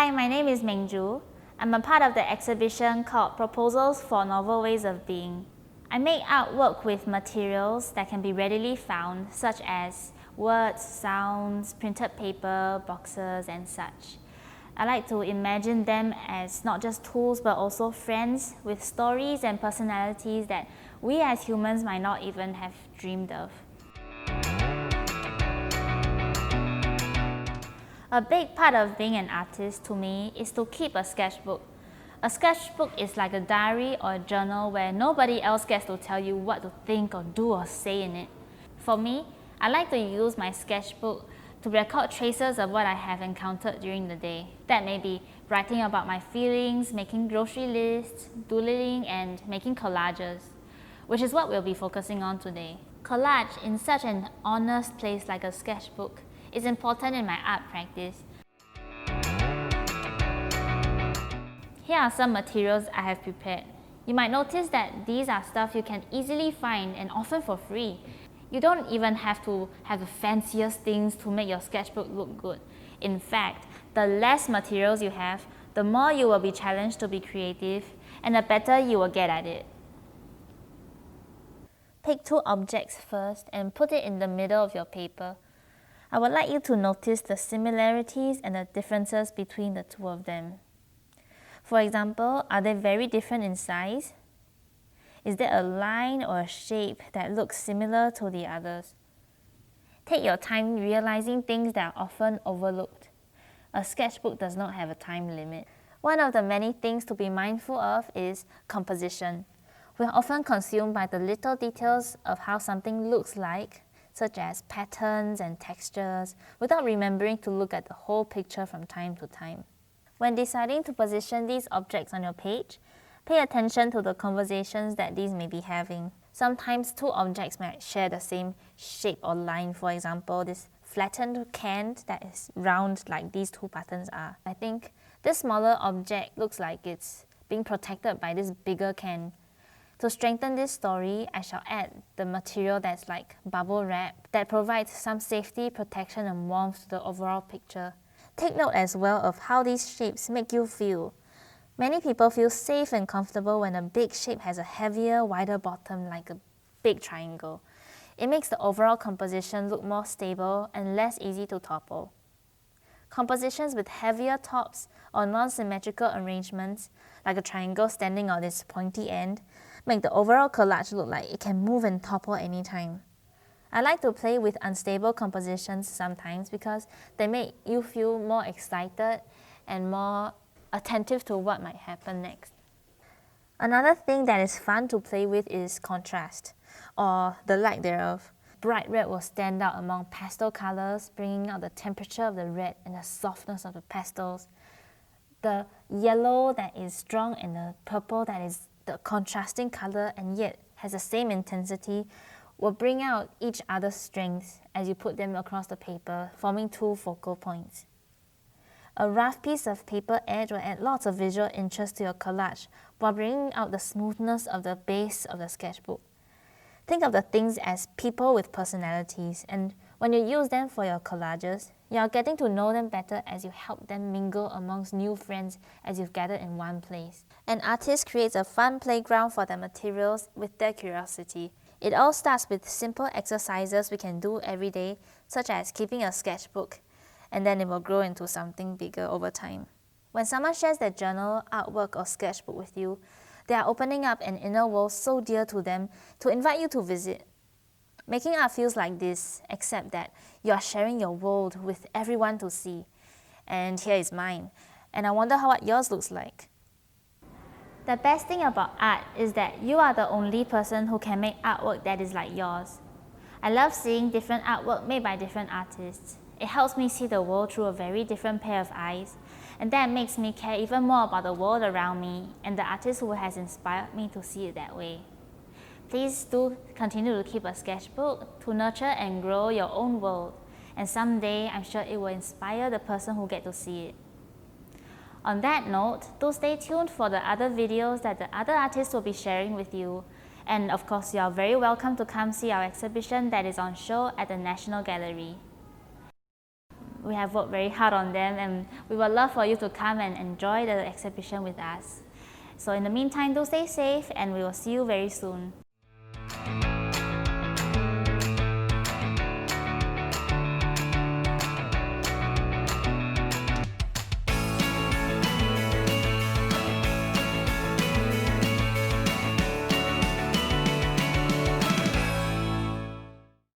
Hi, my name is Mengju. I'm a part of the exhibition called Proposals for Novel Ways of Being. I make artwork with materials that can be readily found, such as words, sounds, printed paper, boxes, and such. I like to imagine them as not just tools but also friends with stories and personalities that we as humans might not even have dreamed of. A big part of being an artist to me is to keep a sketchbook. A sketchbook is like a diary or a journal where nobody else gets to tell you what to think or do or say in it. For me, I like to use my sketchbook to record traces of what I have encountered during the day. That may be writing about my feelings, making grocery lists, doodling, and making collages, which is what we'll be focusing on today. Collage in such an honest place like a sketchbook is important in my art practice. Here are some materials I have prepared. You might notice that these are stuff you can easily find and often for free. You don't even have to have the fanciest things to make your sketchbook look good. In fact, the less materials you have, the more you will be challenged to be creative and the better you will get at it. Pick two objects first and put it in the middle of your paper. I would like you to notice the similarities and the differences between the two of them. For example, are they very different in size? Is there a line or a shape that looks similar to the others? Take your time realizing things that are often overlooked. A sketchbook does not have a time limit. One of the many things to be mindful of is composition. We are often consumed by the little details of how something looks like, such as patterns and textures, without remembering to look at the whole picture from time to time. When deciding to position these objects on your page, pay attention to the conversations that these may be having. Sometimes two objects might share the same shape or line. For example, this flattened can that is round like these two buttons are. I think this smaller object looks like it's being protected by this bigger can. To strengthen this story, I shall add the material that's like bubble wrap that provides some safety, protection, and warmth to the overall picture. Take note as well of how these shapes make you feel. Many people feel safe and comfortable when a big shape has a heavier, wider bottom like a big triangle. It makes the overall composition look more stable and less easy to topple. Compositions with heavier tops or non-symmetrical arrangements, like a triangle standing on its pointy end, make the overall collage look like it can move and topple anytime. I like to play with unstable compositions sometimes because they make you feel more excited and more attentive to what might happen next. Another thing that is fun to play with is contrast, or the lack thereof. Bright red will stand out among pastel colors, bringing out the temperature of the red and the softness of the pastels. The yellow that is strong and the purple that is the contrasting color and yet has the same intensity will bring out each other's strengths as you put them across the paper, forming two focal points. A rough piece of paper edge will add lots of visual interest to your collage while bringing out the smoothness of the base of the sketchbook. Think of the things as people with personalities, and when you use them for your collages, you are getting to know them better as you help them mingle amongst new friends as you've gathered in one place. An artist creates a fun playground for their materials with their curiosity. It all starts with simple exercises we can do every day, such as keeping a sketchbook, and then it will grow into something bigger over time. When someone shares their journal, artwork, or sketchbook with you, they are opening up an inner world so dear to them to invite you to visit. Making art feels like this, except that you are sharing your world with everyone to see. And here is mine, and I wonder how what yours looks like. The best thing about art is that you are the only person who can make artwork that is like yours. I love seeing different artwork made by different artists. It helps me see the world through a very different pair of eyes, and that makes me care even more about the world around me and the artist who has inspired me to see it that way. Please do continue to keep a sketchbook to nurture and grow your own world, and someday I'm sure it will inspire the person who gets to see it. On that note, do stay tuned for the other videos that the other artists will be sharing with you. And of course, you are very welcome to come see our exhibition that is on show at the National Gallery. We have worked very hard on them, and we would love for you to come and enjoy the exhibition with us. So in the meantime, do stay safe, and we will see you very soon.